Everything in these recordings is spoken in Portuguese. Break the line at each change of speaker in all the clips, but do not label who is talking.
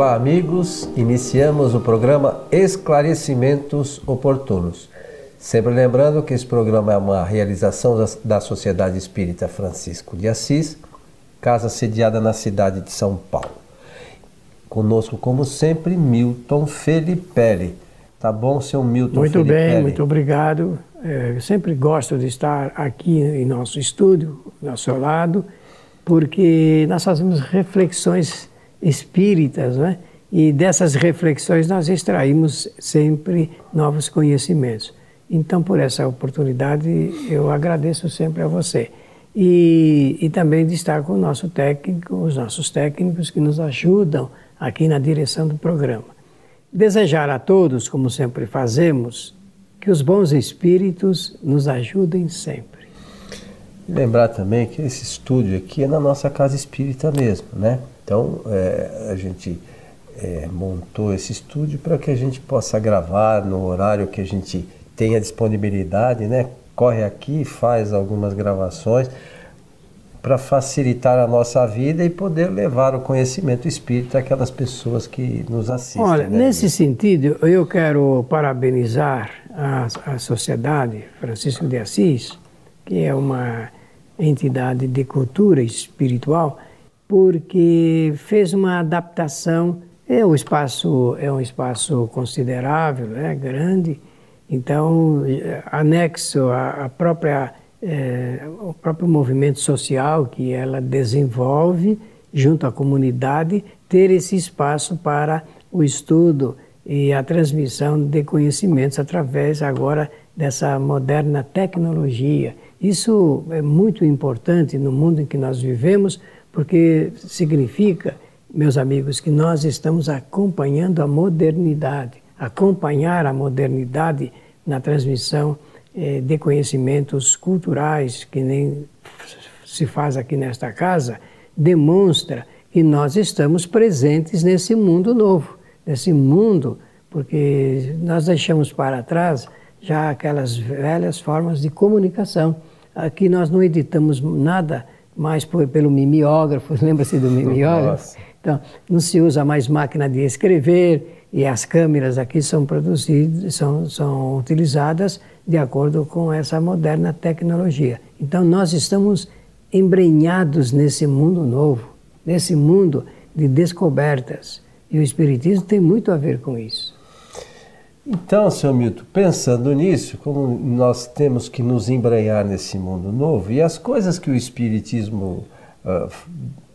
Olá, amigos. Iniciamos o programa Esclarecimentos Oportunos. Sempre lembrando que esse programa é uma realização da Sociedade Espírita Francisco de Assis, casa sediada na cidade de São Paulo. Conosco, como sempre, Milton Felipe. Tá bom, seu Milton
Muito
Felipe?
bem, muito obrigado. Eu sempre gosto de estar aqui em nosso estúdio, ao seu lado, porque nós fazemos reflexões espíritas, né? E dessas reflexões nós extraímos sempre novos conhecimentos. Então, por essa oportunidade, eu agradeço sempre a você. E também de estar com o nosso técnico, os nossos técnicos que nos ajudam aqui na direção do programa. Desejar a todos, como sempre fazemos, que os bons espíritos nos ajudem sempre.
Lembrar também que esse estúdio aqui é na nossa casa espírita mesmo, né? Então, a gente montou esse estúdio para que a gente possa gravar no horário que a gente tenha disponibilidade, né? Corre aqui, faz algumas gravações para facilitar a nossa vida e poder levar o conhecimento espírita àquelas pessoas que nos assistem.
Olha,
né?
nesse sentido, eu quero parabenizar a Sociedade Francisco de Assis, que é uma entidade de cultura espiritual, porque fez uma adaptação. É um espaço considerável, né, grande. Então, anexo o próprio movimento social que ela desenvolve junto à comunidade, ter esse espaço para o estudo e a transmissão de conhecimentos através agora dessa moderna tecnologia. Isso é muito importante no mundo em que nós vivemos, porque significa, meus amigos, que nós estamos acompanhando a modernidade. Acompanhar a modernidade na transmissão de conhecimentos culturais, que nem se faz aqui nesta casa, demonstra que nós estamos presentes nesse mundo novo, nesse mundo, porque nós deixamos para trás já aquelas velhas formas de comunicação. Aqui nós não editamos nada mais pelo mimeógrafo, lembra-se do mimeógrafo? Então, não se usa mais máquina de escrever e as câmeras aqui são produzidas, são utilizadas de acordo com essa moderna tecnologia. Então, nós estamos embrenhados nesse mundo novo, nesse mundo de descobertas. E o Espiritismo tem muito a ver com isso.
Então, seu Milton, pensando nisso, como nós temos que nos embrenhar nesse mundo novo, e as coisas que o Espiritismo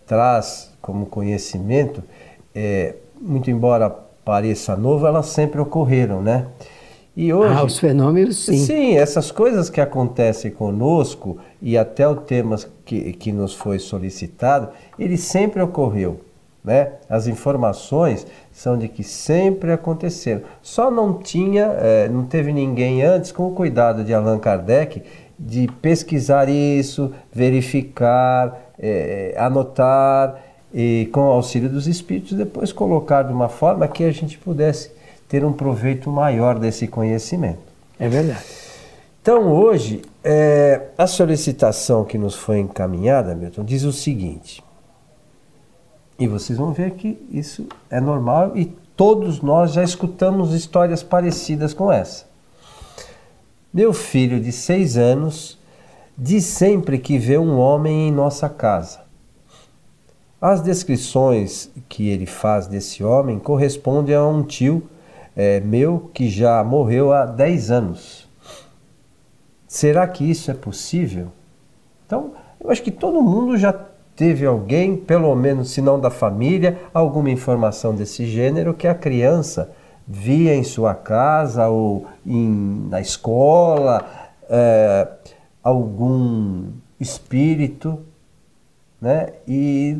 traz como conhecimento, muito embora pareça novo, elas sempre ocorreram, né? E hoje,
os fenômenos, sim.
Sim, essas coisas que acontecem conosco, e até o tema que nos foi solicitado, ele sempre ocorreu, né? As informações são de que sempre aconteceram. Só não teve ninguém antes com o cuidado de Allan Kardec de pesquisar isso, verificar, anotar e com o auxílio dos espíritos depois colocar de uma forma que a gente pudesse ter um proveito maior desse conhecimento.
É verdade.
Então hoje, a solicitação que nos foi encaminhada, Milton, diz o seguinte, e vocês vão ver que isso é normal e todos nós já escutamos histórias parecidas com essa. Meu filho de 6 anos diz sempre que vê um homem em nossa casa. As descrições que ele faz desse homem correspondem a um tio meu que já morreu há 10 anos. Será que isso é possível? Então, eu acho que todo mundo já teve alguém, pelo menos se não da família, alguma informação desse gênero que a criança via em sua casa ou na escola, algum espírito, né? E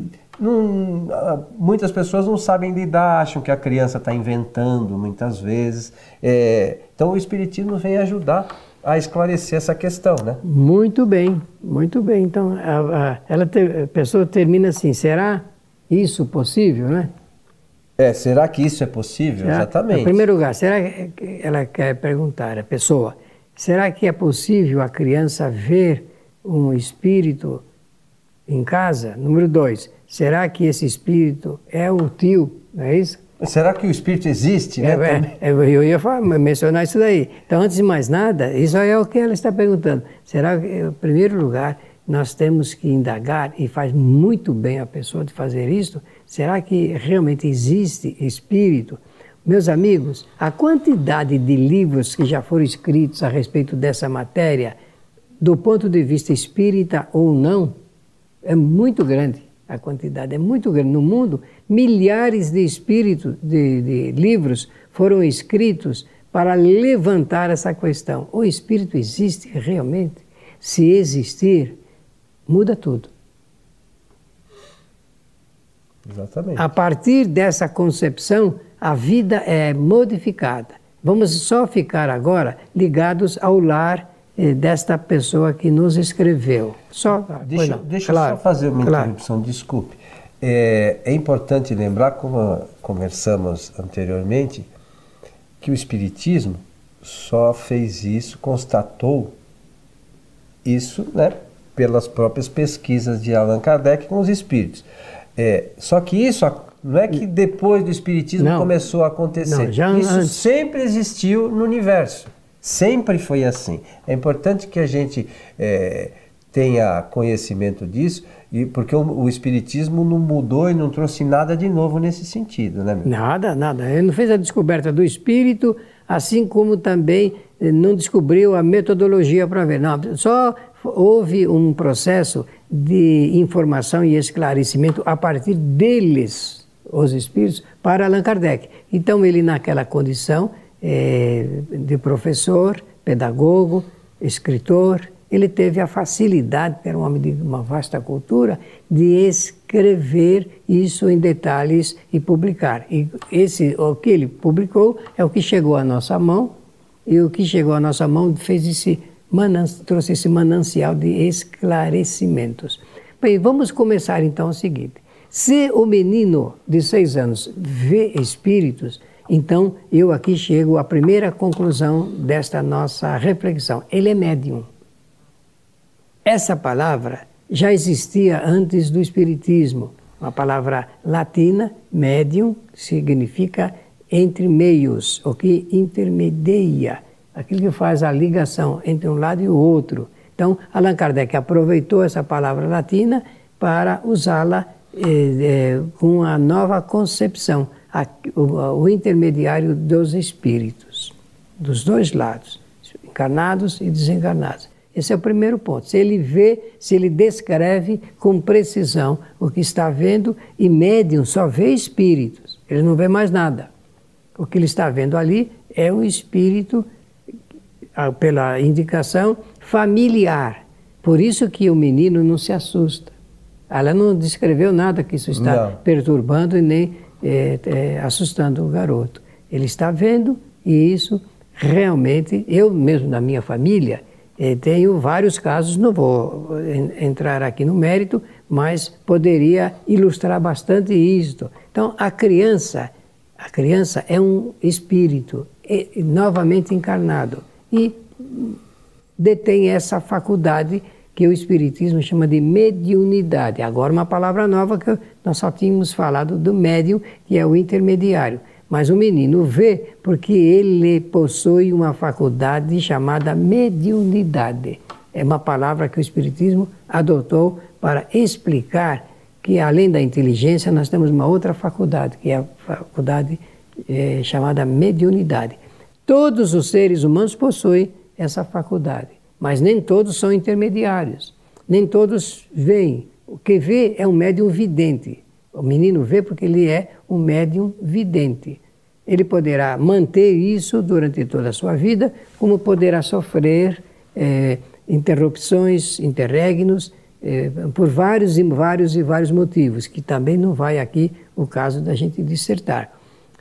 muitas pessoas não sabem lidar, acham que a criança está inventando muitas vezes. Então o Espiritismo vem ajudar a esclarecer essa questão, né?
Muito bem, muito bem. Então a pessoa termina assim, será isso possível, né?
Será que isso é possível? Exatamente.
Em primeiro lugar, será que ela quer perguntar, a pessoa, será que é possível a criança ver um espírito em casa? Número 2, será que esse espírito é o tio? Não é isso?
Será que o espírito existe? Né?
Eu ia mencionar isso daí. Então, antes de mais nada, isso é o que ela está perguntando. Será que, em primeiro lugar, nós temos que indagar, e faz muito bem a pessoa de fazer isso, será que realmente existe espírito? Meus amigos, a quantidade de livros que já foram escritos a respeito dessa matéria, do ponto de vista espírita ou não, é muito grande. A quantidade é muito grande. No mundo, milhares de espíritos, de livros foram escritos para levantar essa questão. O espírito existe realmente? Se existir, muda tudo.
Exatamente.
A partir dessa concepção, a vida é modificada. Vamos só ficar agora ligados ao lar desta pessoa que nos escreveu.
Deixa eu só fazer uma interrupção, desculpe. É importante lembrar, como conversamos anteriormente, que o Espiritismo só fez isso, constatou isso, né, pelas próprias pesquisas de Allan Kardec com os espíritos. Só que isso não é que depois do Espiritismo começou a acontecer. Isso sempre existiu no universo. Sempre foi assim. É importante que a gente tenha conhecimento disso, porque o Espiritismo não mudou e não trouxe nada de novo nesse sentido, né?
Nada. Ele não fez a descoberta do espírito, assim como também não descobriu a metodologia para ver. Não, só houve um processo de informação e esclarecimento a partir deles, os espíritos, para Allan Kardec. Então ele, naquela condição de professor, pedagogo, escritor, ele teve a facilidade, era um homem de uma vasta cultura, de escrever isso em detalhes e publicar. E o que ele publicou é o que chegou à nossa mão, e o que chegou à nossa mão trouxe esse manancial de esclarecimentos. Bem, vamos começar então o seguinte. Se o menino de 6 anos vê espíritos, então eu aqui chego à primeira conclusão desta nossa reflexão. Ele é médium. Essa palavra já existia antes do Espiritismo. Uma palavra latina, médium, significa entre meios, o que intermedia, aquilo que faz a ligação entre um lado e o outro. Então, Allan Kardec aproveitou essa palavra latina para usá-la com a nova concepção, o intermediário dos espíritos, dos dois lados, encarnados e desencarnados. Esse é o primeiro ponto. Se ele vê, se ele descreve com precisão o que está vendo, e médium só vê espíritos, ele não vê mais nada. O que ele está vendo ali é um espírito, pela indicação, familiar. Por isso que o menino não se assusta. Ela não descreveu nada que isso está perturbando e nem assustando o garoto. Ele está vendo, e isso realmente, eu mesmo na minha família, tenho vários casos, não vou entrar aqui no mérito, mas poderia ilustrar bastante isto. Então, a criança é um espírito novamente encarnado e detém essa faculdade que o Espiritismo chama de mediunidade. Agora uma palavra nova que nós só tínhamos falado do médium, que é o intermediário. Mas o menino vê porque ele possui uma faculdade chamada mediunidade. É uma palavra que o Espiritismo adotou para explicar que, além da inteligência, nós temos uma outra faculdade, que é a faculdade chamada mediunidade. Todos os seres humanos possuem essa faculdade, mas nem todos são intermediários, nem todos veem. O que vê é um médium vidente. O menino vê porque ele é um médium vidente. Ele poderá manter isso durante toda a sua vida, como poderá sofrer interrupções, interregnos, por vários motivos, que também não vai aqui o caso da gente dissertar.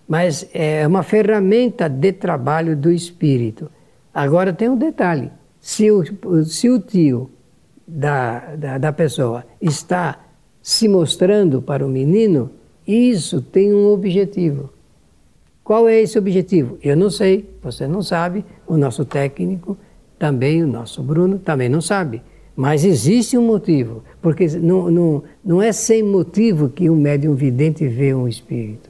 Mas é uma ferramenta de trabalho do espírito. Agora tem um detalhe, se o tio da pessoa está se mostrando para o menino, isso tem um objetivo. Qual é esse objetivo? Eu não sei, você não sabe, o nosso técnico também, o nosso Bruno também não sabe. Mas existe um motivo, porque não é sem motivo que um médium vidente vê um espírito.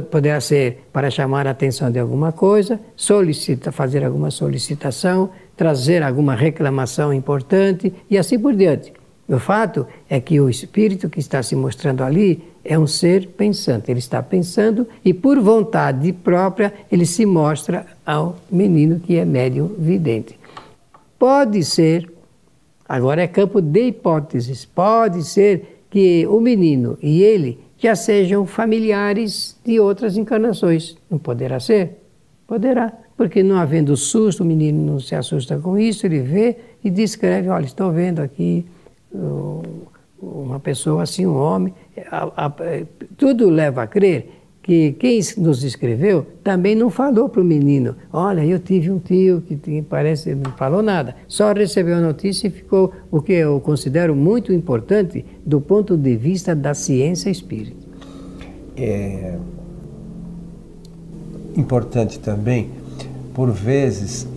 Poderá ser para chamar a atenção de alguma coisa, fazer alguma solicitação, trazer alguma reclamação importante e assim por diante. O fato é que o espírito que está se mostrando ali é um ser pensante. Ele está pensando e, por vontade própria, ele se mostra ao menino que é médium vidente. Pode ser, agora é campo de hipóteses, pode ser que o menino e ele já sejam familiares de outras encarnações. Não poderá ser? Poderá, porque não havendo susto, o menino não se assusta com isso, ele vê e descreve, olha, estou vendo aqui uma pessoa assim, um homem. Tudo leva a crer que quem nos escreveu também não falou para o menino, olha, eu tive um tio que parece, não falou nada, só recebeu a notícia e ficou, o que eu considero muito importante do ponto de vista da ciência espírita.
É importante também, por vezes,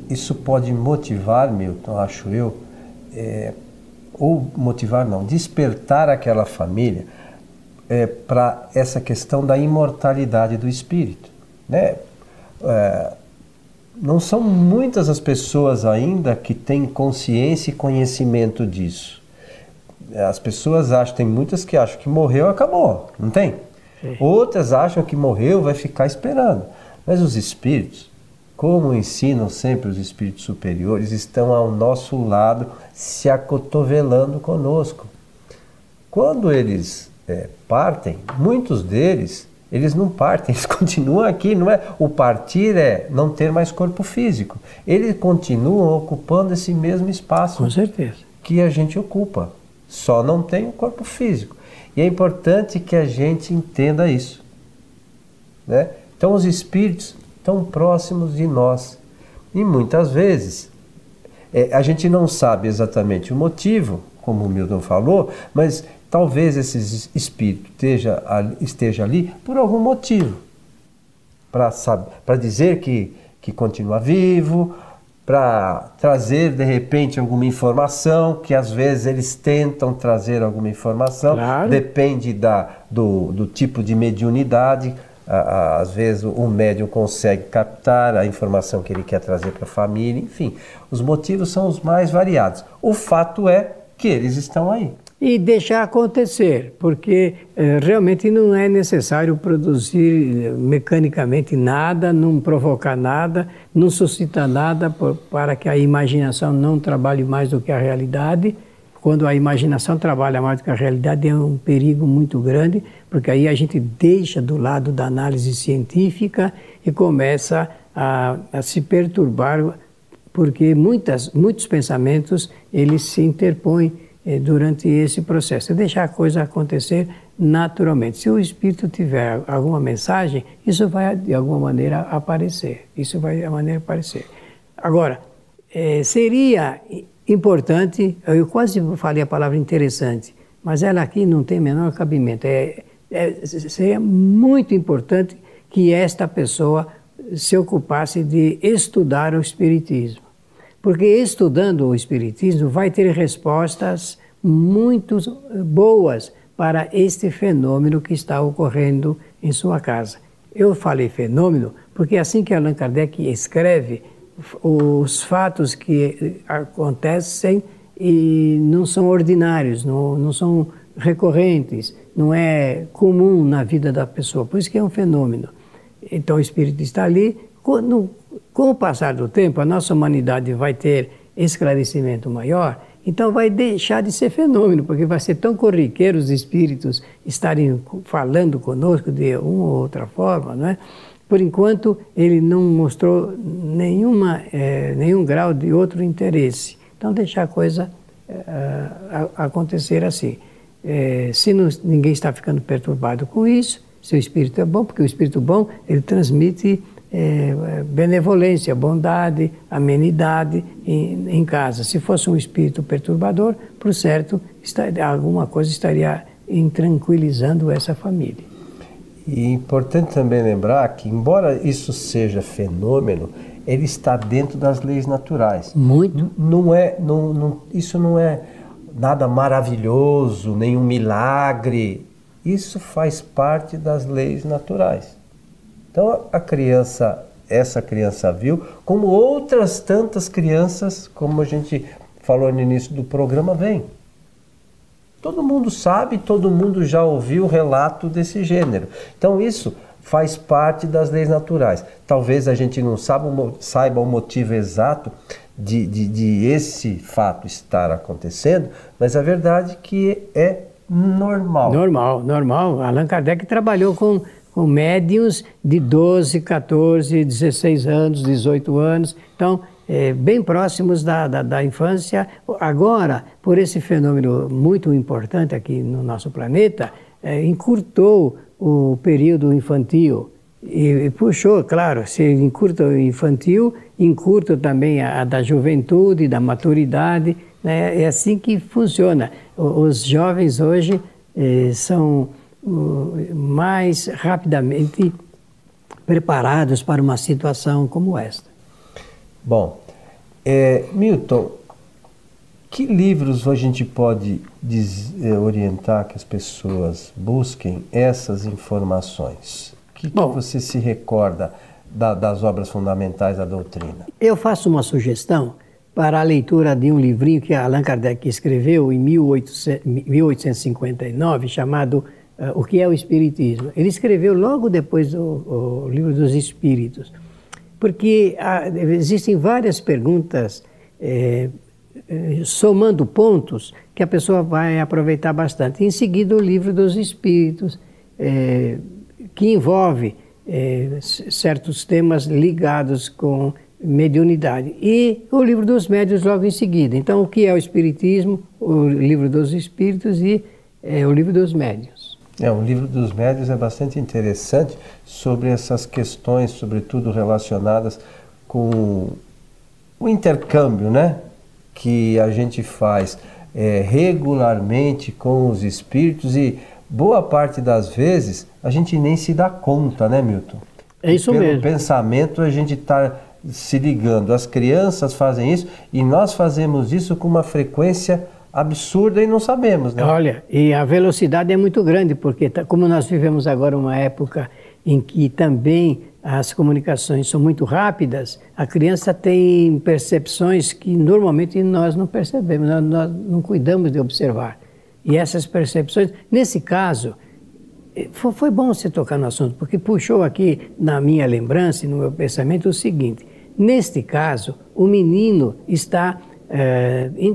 isso pode motivar, Milton, acho eu, ou motivar não, despertar aquela família para essa questão da imortalidade do espírito, né? Não são muitas as pessoas ainda que têm consciência e conhecimento disso. As pessoas acham, tem muitas que acham que morreu, acabou, não tem? Sim. Outras acham que morreu, vai ficar esperando. Mas os espíritos, como ensinam sempre os espíritos superiores, estão ao nosso lado, se acotovelando conosco. Quando eles partem, muitos deles, eles não partem, eles continuam aqui, não é? O partir é não ter mais corpo físico. Eles continuam ocupando esse mesmo espaço.
Com certeza.
Que a gente ocupa, só não tem o corpo físico. E é importante que a gente entenda isso, né? Então os espíritos estão próximos de nós. E muitas vezes a gente não sabe exatamente o motivo, como o Milton falou, mas talvez esse espírito esteja ali por algum motivo. Para dizer que continua vivo, para trazer de repente alguma informação, que às vezes eles tentam trazer alguma informação, claro. Depende do tipo de mediunidade. Às vezes o médium consegue captar a informação que ele quer trazer para a família, enfim, os motivos são os mais variados. O fato é que eles estão aí.
E deixar acontecer, porque realmente não é necessário produzir mecanicamente nada, não provocar nada, não suscitar nada para que a imaginação não trabalhe mais do que a realidade. Quando a imaginação trabalha mais do que a realidade é um perigo muito grande, porque aí a gente deixa do lado da análise científica e começa a se perturbar, porque muitos pensamentos eles se interpõem durante esse processo. Deixar a coisa acontecer naturalmente. Se o espírito tiver alguma mensagem, isso vai de alguma maneira aparecer. Agora, seria importante, eu quase falei a palavra interessante, mas ela aqui não tem menor cabimento. Seria muito importante que esta pessoa se ocupasse de estudar o Espiritismo. Porque estudando o Espiritismo vai ter respostas muito boas para este fenômeno que está ocorrendo em sua casa. Eu falei fenômeno porque assim que Allan Kardec escreve, os fatos que acontecem e não são ordinários, não são recorrentes, não é comum na vida da pessoa, por isso que é um fenômeno. Então o Espírito está ali. Com o passar do tempo, a nossa humanidade vai ter esclarecimento maior, então vai deixar de ser fenômeno, porque vai ser tão corriqueiro os espíritos estarem falando conosco de uma ou outra forma, não é? Por enquanto, ele não mostrou nenhum grau de outro interesse. Então, deixar a coisa acontecer assim. Se ninguém está ficando perturbado com isso, seu espírito é bom, porque o espírito bom, ele transmite benevolência, bondade, amenidade em casa. Se fosse um espírito perturbador, por certo, alguma coisa estaria intranquilizando essa família.
E é importante também lembrar que, embora isso seja fenômeno, ele está dentro das leis naturais.
Muito.
Isso não é nada maravilhoso, nenhum milagre. Isso faz parte das leis naturais. Então essa criança viu, como outras tantas crianças, como a gente falou no início do programa, vem. Todo mundo sabe, todo mundo já ouviu relato desse gênero. Então isso faz parte das leis naturais. Talvez a gente não saiba o motivo exato de esse fato estar acontecendo, mas a verdade é que é normal.
Normal. Allan Kardec trabalhou com médiuns de 12, 14, 16 anos, 18 anos, então, bem próximos da infância. Agora, por esse fenômeno muito importante aqui no nosso planeta, encurtou o período infantil e puxou, claro, se encurta o infantil, encurta também a da juventude, da maturidade, né? É assim que funciona. Os jovens hoje são mais rapidamente preparados para uma situação como esta.
Bom, Milton, que livros a gente pode orientar que as pessoas busquem essas informações? Que você se recorda das obras fundamentais da doutrina? Eu
faço uma sugestão para a leitura de um livrinho que Allan Kardec escreveu em 1859, chamado O que é o Espiritismo. Ele escreveu logo depois do Livro dos Espíritos, porque existem várias perguntas somando pontos que a pessoa vai aproveitar bastante. Em seguida, o Livro dos Espíritos, que envolve certos temas ligados com mediunidade. E o Livro dos Médiuns logo em seguida. Então, o que é o Espiritismo, o Livro dos Espíritos e o Livro dos Médiuns.
O Livro dos Médiuns é bastante interessante sobre essas questões, sobretudo relacionadas com o intercâmbio, né, que a gente faz regularmente com os espíritos, e boa parte das vezes a gente nem se dá conta, né, Milton?
É isso mesmo.
Pelo pensamento a gente está se ligando. As crianças fazem isso e nós fazemos isso com uma frequência absurda e não sabemos, né?
Olha, e a velocidade é muito grande, porque como nós vivemos agora uma época em que também as comunicações são muito rápidas, a criança tem percepções que normalmente nós não percebemos, nós não cuidamos de observar. E essas percepções, nesse caso, foi bom você tocar no assunto, porque puxou aqui na minha lembrança e no meu pensamento o seguinte: neste caso, o menino está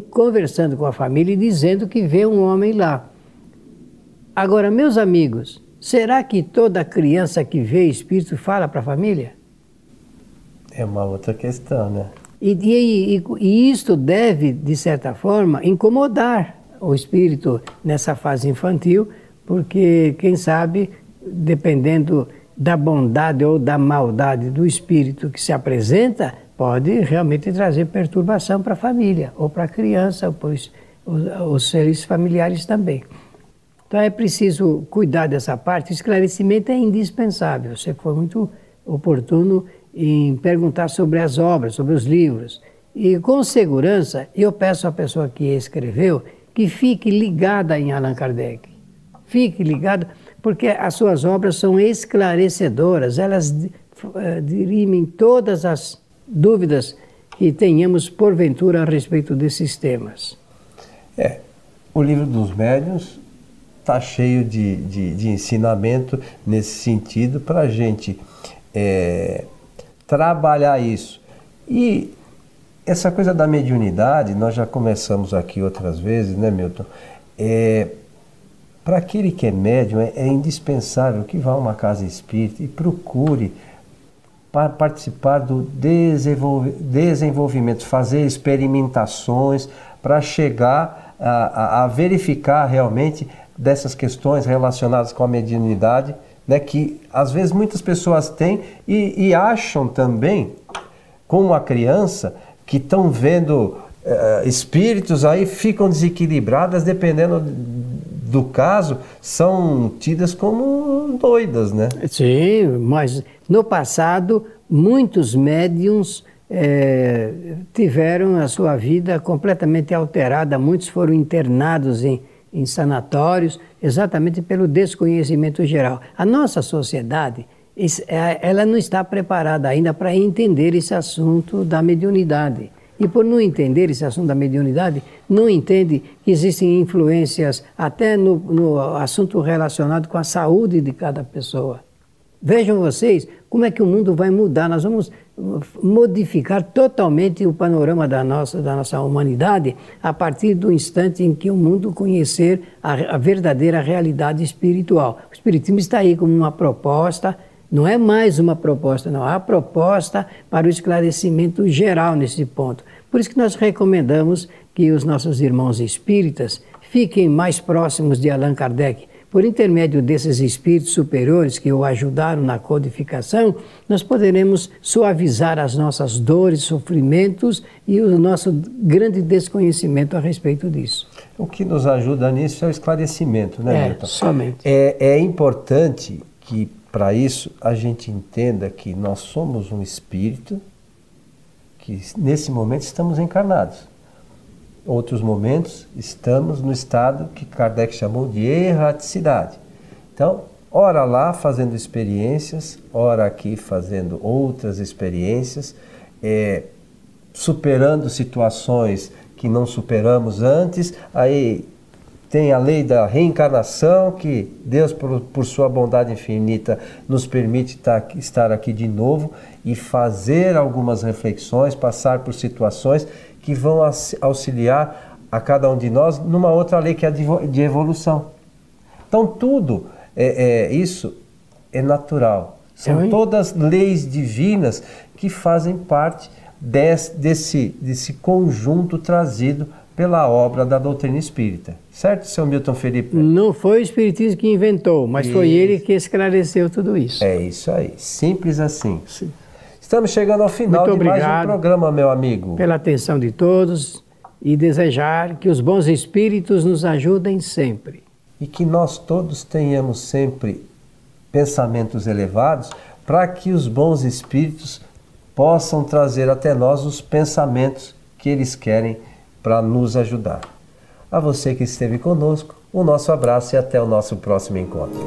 conversando com a família e dizendo que vê um homem lá. Agora, meus amigos, será que toda criança que vê espírito fala para a família?
É uma outra questão, né?
E isto deve, de certa forma, incomodar o espírito nessa fase infantil, porque, quem sabe, dependendo da bondade ou da maldade do espírito que se apresenta, pode realmente trazer perturbação para a família, ou para a criança, ou para os seres familiares também. Então é preciso cuidar dessa parte. O esclarecimento é indispensável. Você foi muito oportuno em perguntar sobre as obras, sobre os livros. E com segurança, eu peço à pessoa que escreveu que fique ligada em Allan Kardec. Fique ligado, porque as suas obras são esclarecedoras, elas dirimem todas as dúvidas que tenhamos porventura a respeito desses temas.
O Livro dos Médiuns está cheio de ensinamento nesse sentido para a gente trabalhar isso. E essa coisa da mediunidade, nós já começamos aqui outras vezes, né, Milton? Para aquele que é médium, é indispensável que vá a uma casa espírita e procure participar do desenvolvimento, fazer experimentações para chegar a verificar realmente dessas questões relacionadas com a mediunidade, né, que às vezes muitas pessoas têm e acham também, como a criança, que estão vendo espíritos, aí ficam desequilibradas, dependendo do caso, são tidas como são doidas, né?
Sim, mas no passado muitos médiums tiveram a sua vida completamente alterada, muitos foram internados em sanatórios, exatamente pelo desconhecimento geral. A nossa sociedade, ela não está preparada ainda para entender esse assunto da mediunidade. E por não entender esse assunto da mediunidade, não entende que existem influências até no assunto relacionado com a saúde de cada pessoa. Vejam vocês como é que o mundo vai mudar. Nós vamos modificar totalmente o panorama da nossa humanidade a partir do instante em que o mundo conhecer a verdadeira realidade espiritual. O Espiritismo está aí como uma proposta, não é mais uma proposta, não, há a proposta para o esclarecimento geral nesse ponto. Por isso que nós recomendamos que os nossos irmãos espíritas fiquem mais próximos de Allan Kardec. Por intermédio desses espíritos superiores que o ajudaram na codificação, nós poderemos suavizar as nossas dores, sofrimentos e o nosso grande desconhecimento a respeito disso.
O que nos ajuda nisso é o esclarecimento, né, Milton?
Somente.
É importante que, para isso, a gente entenda que nós somos um espírito, que nesse momento estamos encarnados. Outros momentos estamos no estado que Kardec chamou de erraticidade. Então, ora lá fazendo experiências, ora aqui fazendo outras experiências, superando situações que não superamos antes. Aí tem a lei da reencarnação, que Deus, por sua bondade infinita, nos permite estar aqui de novo e fazer algumas reflexões, passar por situações que vão auxiliar a cada um de nós numa outra lei que é a de evolução. Então tudo isso é natural. São todas leis divinas que fazem parte desse conjunto trazido pela obra da doutrina espírita. Certo, seu Milton Felipe?
Não foi o Espiritismo que inventou, mas foi ele que esclareceu tudo isso.
É isso aí, simples assim. Sim. Estamos chegando ao final
Muito
de mais um programa, meu amigo.
Pela atenção de todos e desejar que os bons espíritos nos ajudem sempre.
E que nós todos tenhamos sempre pensamentos elevados para que os bons espíritos possam trazer até nós os pensamentos que eles querem para nos ajudar. A você que esteve conosco, o nosso abraço e até o nosso próximo encontro.